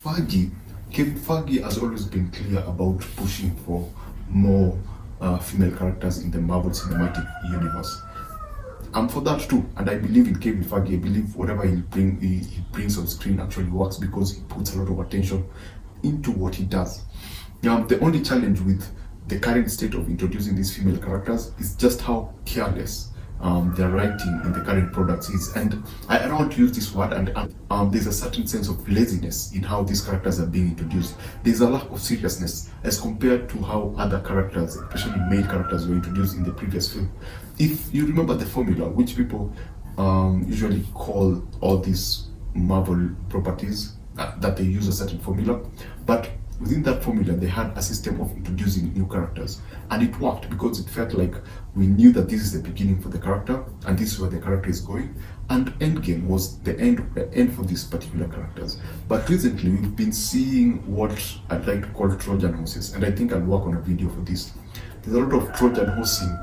Feige, Kevin Feige has always been clear about pushing for more female characters in the Marvel Cinematic Universe. I'm for that too, and I believe in Kevin Feige. I believe whatever he brings on screen actually works because he puts a lot of attention into what he does. Now, the only challenge with the current state of introducing these female characters is just how careless their writing in the current products is. And I don't want to use this word, and there's a certain sense of laziness in how these characters are being introduced. There's a lack of seriousness as compared to how other characters, especially male characters, were introduced in the previous film. If you remember the formula, which people usually call all these Marvel properties, that they use a certain formula, but within that formula they had a system of introducing new characters, and it worked because it felt like we knew that this is the beginning for the character and this is where the character is going, and Endgame was the end for these particular characters. But recently we've been seeing what I'd like to call Trojan horses, and I think I'll work on a video for this. There's a lot of Trojan horsing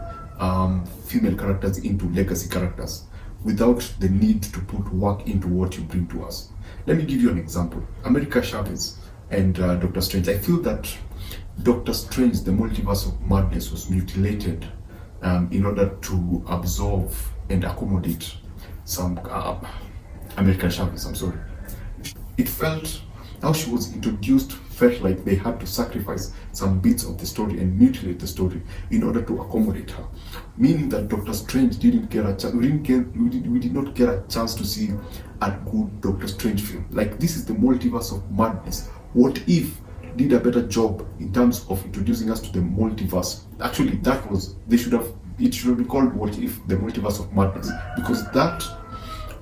female characters into legacy characters without the need to put work into what you bring to us. Let me give you an example. America Chavez and Doctor Strange. I feel that Doctor Strange, the multiverse of madness, was mutilated in order to absorb and accommodate some American Chavez. I'm sorry. It felt, how she was introduced, felt like they had to sacrifice some bits of the story and mutilate the story in order to accommodate her. Meaning that Doctor Strange didn't get a chance. We did not get a chance to see a good Doctor Strange film. Like, this is the multiverse of madness. What If did a better job in terms of introducing us to the multiverse. Actually, it should have been called What If, the multiverse of madness, because that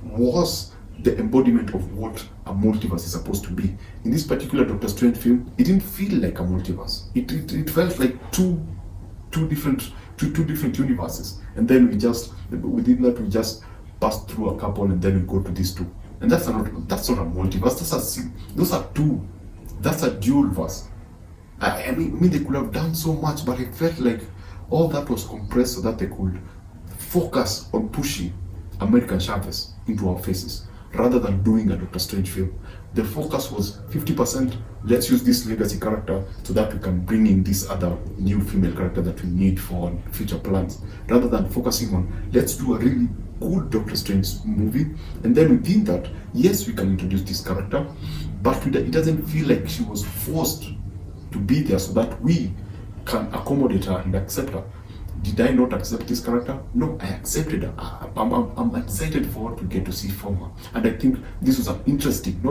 was the embodiment of what a multiverse is supposed to be. In this particular Doctor Strange film, it didn't feel like a multiverse. It felt like two different universes, and then within that we just pass through a couple, and then we go to these two, and that's not a multiverse. That's a dual verse. I mean, they could have done so much, but it felt like all that was compressed so that they could focus on pushing American Chavez into our faces rather than doing a Doctor Strange film. The focus was 50%, let's use this legacy character so that we can bring in this other new female character that we need for future plans, rather than focusing on, let's do a really good Doctor Strange movie, and then within that, yes, we can introduce this character, but it doesn't feel like she was forced to be there so that we can accommodate her and accept her. Did I not accept this character? No, I accepted her. I'm excited for what we get to see from her. And I think this was an interesting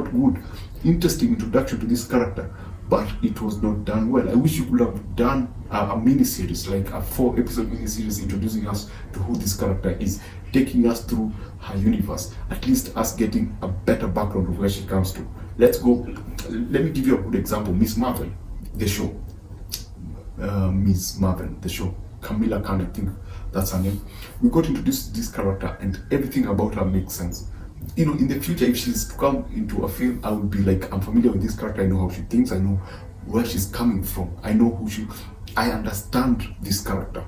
introduction to this character, but it was not done well. I wish you could have done a mini-series, like a 4-episode mini-series introducing us to who this character is, taking us through her universe, at least us getting a better background of where she comes to. Let me give you a good example. Miss Marvel, the show. Miss Marvel, the show. Camilla Khan, I think that's her name. We got introduced to this character, and everything about her makes sense. You know, in the future, if she's to come into a film, I would be like, I'm familiar with this character. I know how she thinks. I know where she's coming from. I know I understand this character.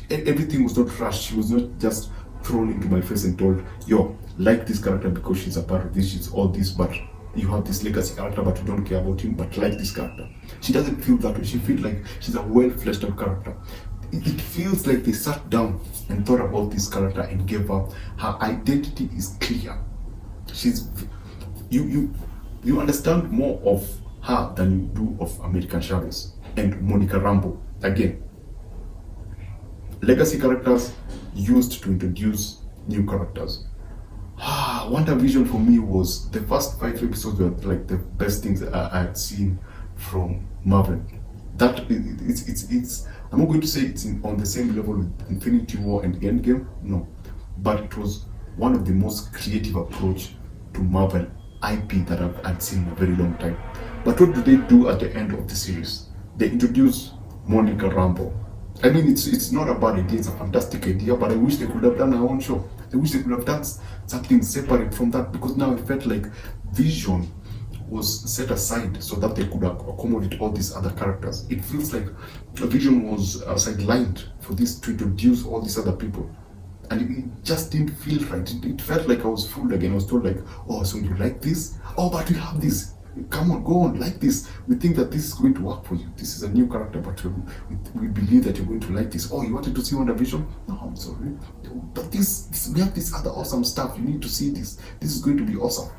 Everything was not rushed. She was not just thrown into my face and told, yo, like this character because she's a part of this, she's all this, but you have this legacy character, but you don't care about him, but like this character. She doesn't feel that way. She feels like she's a well-fleshed out character. It feels like they sat down and thought about this character and gave her identity is clear. You understand more of her than you do of American Chavez and Monica Rambeau. Again, legacy characters used to introduce new characters. WandaVision for me was, the first 5 episodes were like the best things I had seen from Marvel. That it's I'm not going to say it's on the same level with Infinity War and Endgame, no, but it was one of the most creative approach to Marvel IP that I've seen in a very long time. But what do they do at the end of the series? They introduce Monica Rambeau. I mean, it's not a bad idea, it's a fantastic idea, but I wish they could have done their own show. I wish they could have done something separate from that, because now it felt like Vision was set aside so that they could accommodate all these other characters. It feels like Vision was sidelined for this to introduce all these other people, and it just didn't feel right. It felt like I was fooled again. I was told like, oh, so you like this? Oh, but we have this. Come on, go on, like this. We think that this is going to work for you. This is a new character, but we believe that you're going to like this. Oh, you wanted to see WandaVision? No, I'm sorry. But we have this other awesome stuff. You need to see this. This is going to be awesome.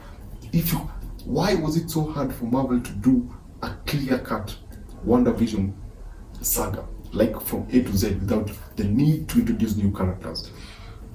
Why was it so hard for Marvel to do a clear-cut WandaVision saga, like from A to Z, without the need to introduce new characters?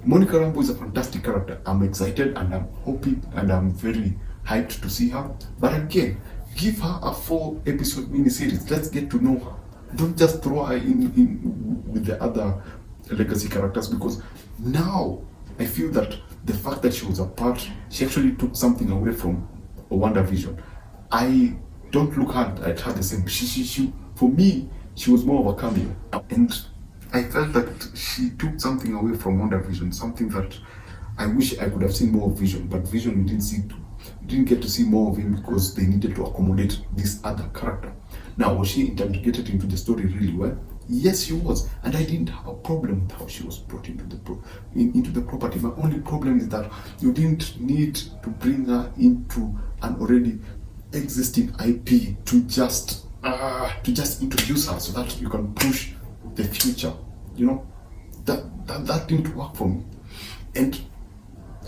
Monica Rambeau is a fantastic character. I'm excited and I'm hoping and I'm very hyped to see her. But again, give her a 4-episode miniseries. Let's get to know her. Don't just throw her in with the other legacy characters, because now I feel that the fact that she was a part, she actually took something away from WandaVision. I don't look at her the same. She for me, she was more of a cameo. And I felt that she took something away from WandaVision, something that I wish I could have seen more of Vision, but Vision we didn't get to see more of him because they needed to accommodate this other character. Now, was she integrated into the story really well? Yes, she was, and I didn't have a problem with how she was brought into the property. My only problem is that you didn't need to bring her into an already existing IP to just introduce her so that you can push the future. You know, that didn't work for me. And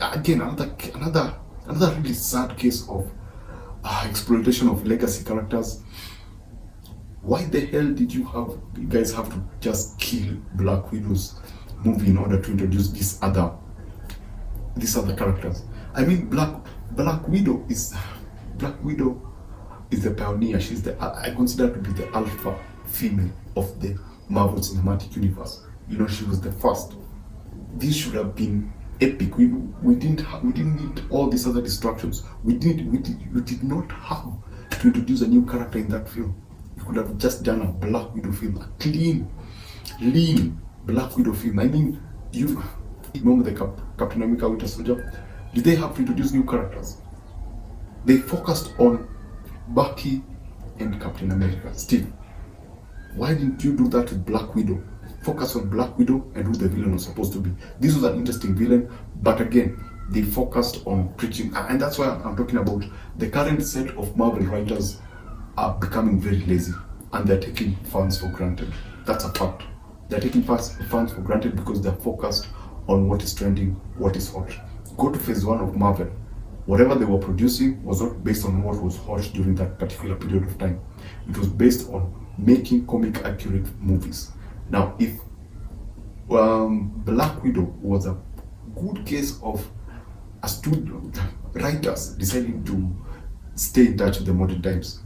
again, another really sad case of exploitation of legacy characters. Why the hell did you guys have to just kill Black Widow's movie in order to introduce these other characters? I mean, Black Widow is the pioneer. I consider her to be the alpha female of the Marvel Cinematic Universe. You know, she was the first. This should have been epic. We didn't need all these other distractions. We did not have to introduce a new character in that film. You could have just done a Black Widow film, a clean, lean Black Widow film. I mean, you remember the Captain America Winter Soldier? Did they have to introduce new characters? They focused on Bucky and Captain America. Steve, why didn't you do that with Black Widow? Focus on Black Widow and who the villain was supposed to be. This was an interesting villain, but again, they focused on preaching, and that's why I'm talking about the current set of Marvel writers are becoming very lazy, and they're taking fans for granted. That's a fact. They're taking fans for granted because they're focused on what is trending, what is hot. Go to phase 1 of Marvel. Whatever they were producing was not based on what was hot during that particular period of time. It was based on making comic accurate movies. Now, if Black Widow was a good case of writers deciding to stay in touch with the modern times,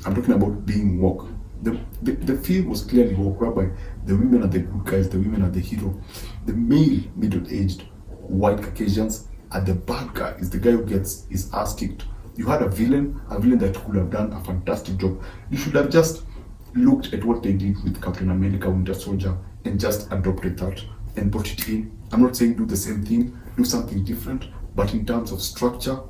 I'm talking about being woke. The film was clearly woke, whereby the women are the good guys, the women are the hero. The male middle-aged white Caucasians are the bad guy, is the guy who gets his ass kicked. You had a villain that could have done a fantastic job. You should have just looked at what they did with Captain America Winter Soldier and just adopted that and brought it in. I'm not saying do the same thing, do something different, but in terms of structure,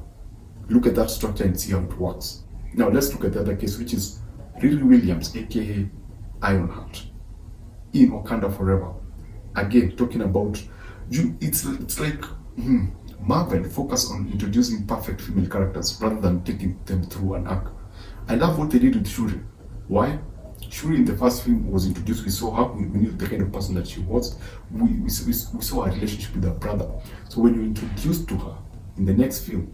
look at that structure and see how it works. Now let's look at the other case, which is Riri Williams, aka Ironheart, in Wakanda Forever. Again, talking about it's like Marvel focus on introducing perfect female characters rather than taking them through an arc. I love what they did with Shuri. Why? Shuri in the first film was introduced. We saw her. We knew the kind of person that she was. We saw her relationship with her brother. So when you introduced to her in the next film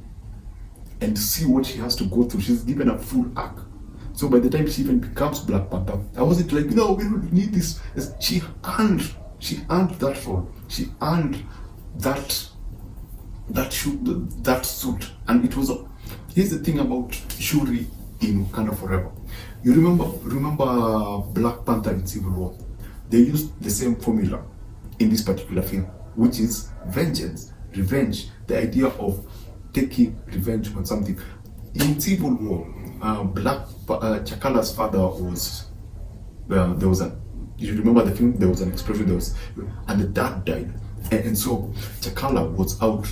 and see what she has to go through, she's given a full arc. So by the time she even becomes Black Panther, I wasn't like, no, we don't need this. She earned that role. She earned that suit. And it was here's the thing about Shuri in Wakanda Forever. You remember Black Panther in Civil War? They used the same formula in this particular film, which is vengeance, revenge, the idea of taking revenge on something. In Civil War, T'Challa's father was, you remember the film? There was an explosion, and the dad died. And so T'Challa was out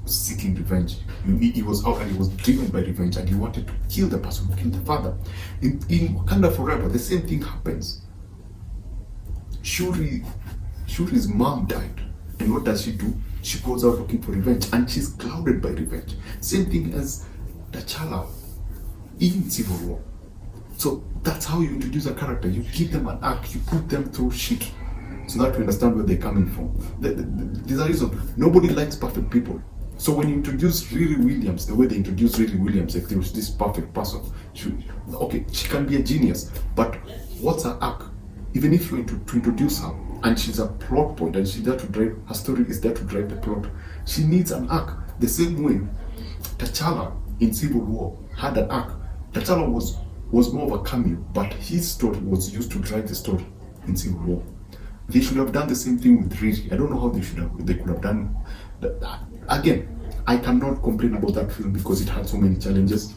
seeking revenge. He was out and he was driven by revenge, and he wanted to kill the person who killed the father. In Wakanda Forever, the same thing happens. Shuri's mom died, and what does she do? She goes out looking for revenge, and she's clouded by revenge. Same thing as T'Challa in Civil War. So that's how you introduce a character. You give them an arc, you put them through shit so that you understand where they're coming from. There's a reason. Nobody likes perfect people. So when you introduce Riri Williams, the way they introduce Riri Williams, like there was this perfect person. She can be a genius, but what's her arc? Even if you to introduce her, and she's a plot point, and she's there to drive, her story is there to drive the plot, she needs an arc. The same way T'Challa in Civil War had an arc. T'Challa was more of a cameo, but his story was used to drive the story in Civil War. They should have done the same thing with Riri. I don't know how they could have done that. Again, I cannot complain about that film because it had so many challenges,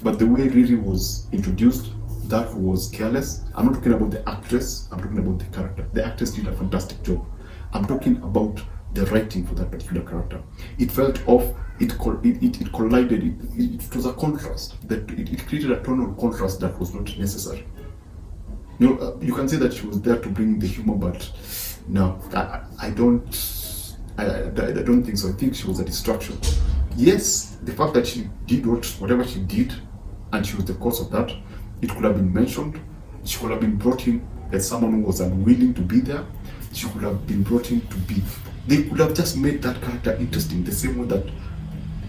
but the way Riri was introduced, that was careless. I'm not talking about the actress, I'm talking about the character. The actress did a fantastic job. I'm talking about the writing for that particular character. It felt off, it collided, it was a contrast. It created a tonal contrast that was not necessary. You can say that she was there to bring the humor, but no, I don't think so. I think she was a distraction. Yes, the fact that she did whatever she did, and she was the cause of that, it could have been mentioned. She could have been brought in as someone who was unwilling to be there. She could have been brought in to be. They could have just made that character interesting, the same way that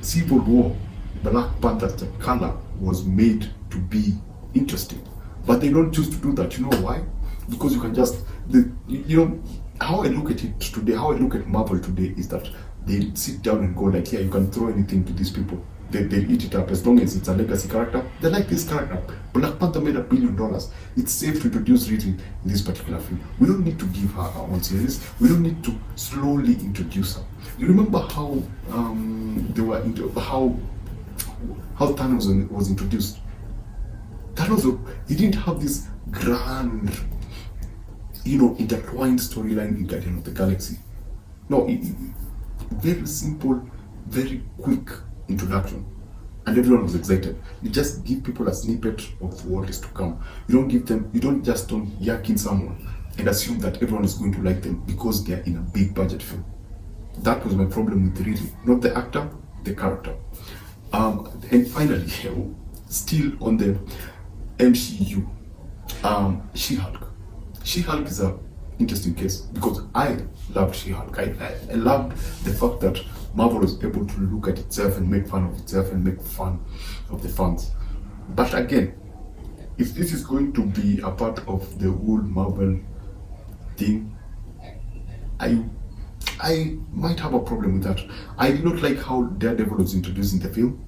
Civil War, Black Panther T'Challa was made to be interesting. But they don't choose to do that. You know why? Because you can just, how I look at it today, how I look at Marvel today is that they sit down and go like, yeah, you can throw anything to these people. They eat it up as long as it's a legacy character. They like this character. Black Panther made $1 billion. It's safe to introduce Riri in this particular film. We don't need to give her our own series. We don't need to slowly introduce her. You remember how how Thanos was introduced? Thanos, he didn't have this grand, intertwined storyline in Guardian of the Galaxy. No, very simple, very quick introduction, and everyone was excited. You just give people a snippet of what is to come. You don't just yak in someone and assume that everyone is going to like them because they're in a big budget film. That was my problem with Riri, not the actor, the character. And finally, still on the MCU, She-Hulk. She-Hulk is an interesting case because I loved She-Hulk. I loved the fact that Marvel was able to look at itself and make fun of itself and make fun of the fans. But again, if this is going to be a part of the whole Marvel thing, I might have a problem with that. I did not like how Daredevil was introduced in the film.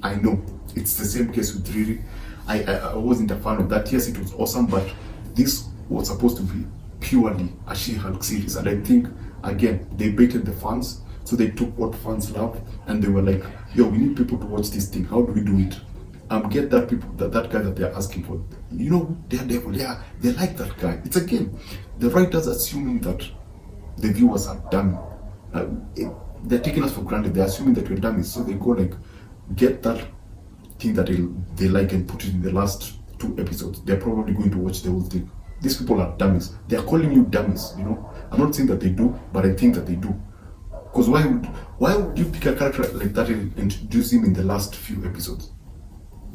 I know it's the same case with Riri. I wasn't a fan of that. Yes, it was awesome, but this was supposed to be purely a She-Hulk series, and I think again they baited the fans. So they took what fans love and they were like, yo, we need people to watch this thing. How do we do it? Get that guy that they're asking for. Daredevil, yeah, they like that guy. It's again, the writers assuming that the viewers are dumb. They're taking us for granted. They're assuming that we're dummies. So they go like, get that thing that they like and put it in the last 2 episodes. They're probably going to watch the whole thing. These people are dummies. They're calling you dummies, I'm not saying that they do, but I think that they do. Because why would you pick a character like that and introduce him in the last few episodes?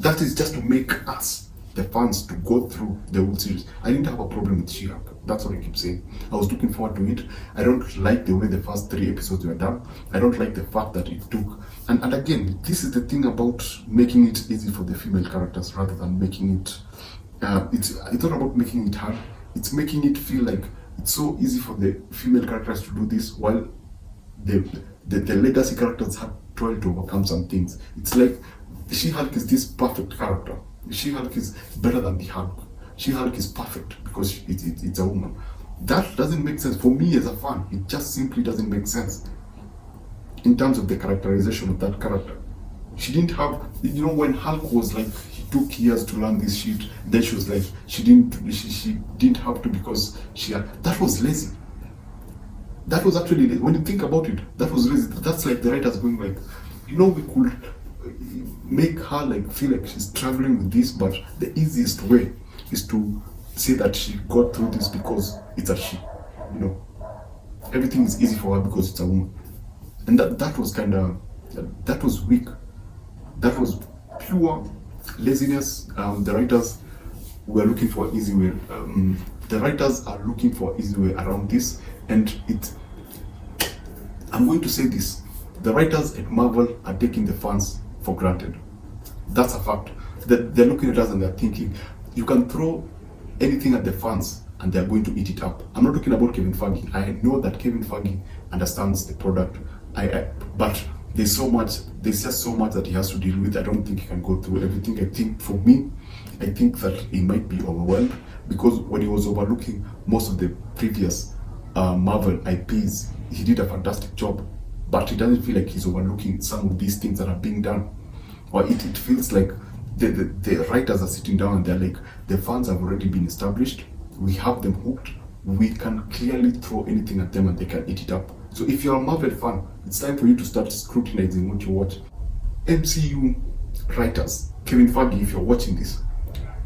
That is just to make us, the fans, to go through the whole series. I didn't have a problem with She-Hulk. That's what I keep saying. I was looking forward to it. I don't like the way the first 3 episodes were done. I don't like the fact that it took. And again, this is the thing about making it easy for the female characters rather than making it. It's not about making it hard. It's making it feel like it's so easy for the female characters to do this while the legacy characters have tried to overcome some things. It's like She-Hulk is this perfect character. She-Hulk is better than the Hulk. She-Hulk is perfect because it's a woman. That doesn't make sense for me as a fan. It just simply doesn't make sense in terms of the characterization of that character. She didn't have, when Hulk was like, he took years to learn this shit. Then she was like, she didn't have to because that was lazy. That was actually, when you think about it, that was lazy. That's like the writers going like, we could make her like feel like she's struggling with this, but the easiest way is to say that she got through this because it's a she. Everything is easy for her because it's a woman. And that was kind of, that was weak. That was pure laziness. The writers were looking for easy way. The writers are looking for easy way around this, and I'm going to say this: the writers at Marvel are taking the fans for granted. That's a fact. They're looking at us and they're thinking, you can throw anything at the fans and they're going to eat it up. I'm not talking about Kevin Feige. I know that Kevin Feige understands the product. But there's just so much that he has to deal with. I don't think he can go through everything. I think for me, I think that he might be overwhelmed, because when he was overlooking most of the previous Marvel IPs, he did a fantastic job. But he doesn't feel like he's overlooking some of these things that are being done. Or it feels like the writers are sitting down and they're like, the fans have already been established, we have them hooked, we can clearly throw anything at them and they can eat it up. So if you're a Marvel fan, it's time for you to start scrutinizing what you watch. MCU writers, Kevin Feige, if you're watching this,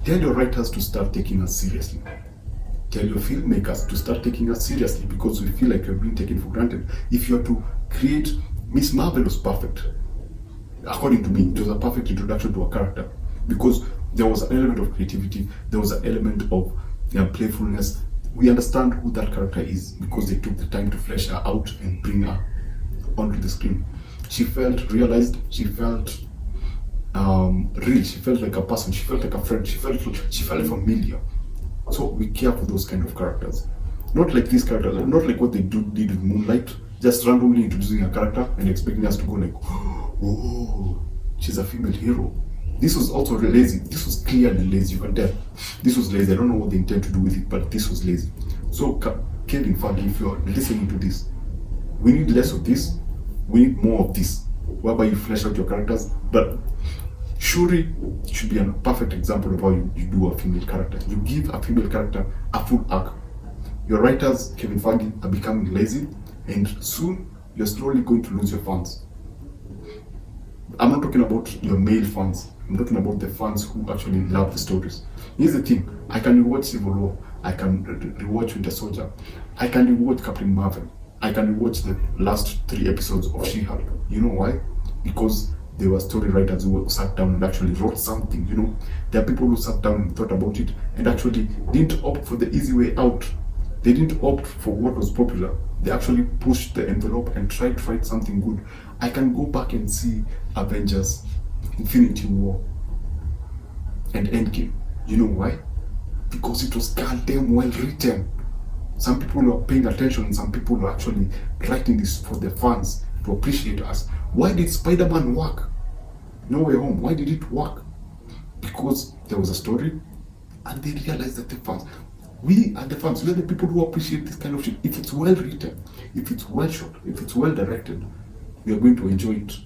tell your writers to start taking us seriously. Tell your filmmakers to start taking us seriously, because we feel like we're being taken for granted. If you're to create, Miss Marvel was perfect. According to me, it was a perfect introduction to a character, because there was an element of creativity, there was an element of playfulness. We understand who that character is because they took the time to flesh her out and bring her onto the screen. She felt realized, she felt real, she felt like a person, she felt like a friend, she felt familiar. So we care for those kind of characters. Not like these characters, not like what they did with Moonlight, just randomly introducing a character and expecting us to go like, oh, she's a female hero. This was also lazy. This was clearly lazy, you can tell. This was lazy. I don't know what they intend to do with it, but this was lazy. So Kevin Feige, if you're listening to this, we need less of this, we need more of this, whereby you flesh out your characters. But Shuri should be a perfect example of how you do a female character. You give a female character a full arc. Your writers, Kevin Feige, are becoming lazy, and soon you're slowly going to lose your fans. I'm not talking about your male fans. I'm talking about the fans who actually love the stories. Here's the thing: I can rewatch Civil War, I can rewatch Winter Soldier, I can rewatch Captain Marvel, I can rewatch the last 3 episodes of She-Hulk. You know why? Because there were story writers who sat down and actually wrote something. You know, there are people who sat down and thought about it and actually didn't opt for the easy way out. They didn't opt for what was popular. They actually pushed the envelope and tried to write something good. I can go back and see Avengers, Infinity War, and Endgame. You know why? Because it was goddamn well written. Some people were paying attention and some people were actually writing this for the fans to appreciate us. Why did Spider-Man work? No Way Home, why did it work? Because there was a story and they realized that the fans, we are the fans, we are the people who appreciate this kind of shit. If it's well written, if it's well shot, if it's well directed, we are going to enjoy it.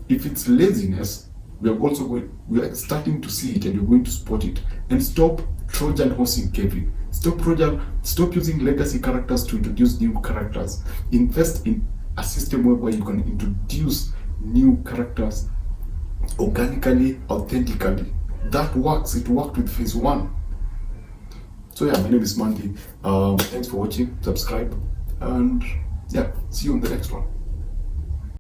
If it's laziness, we are starting to see it and you're going to spot it. And stop Trojan horsing, Kevin. Stop using legacy characters to introduce new characters. Invest in a system whereby you can introduce new characters organically, authentically. That works. It worked with Phase 1. So yeah, my name is Mandy. Thanks for watching. Subscribe, and yeah, see you on the next one.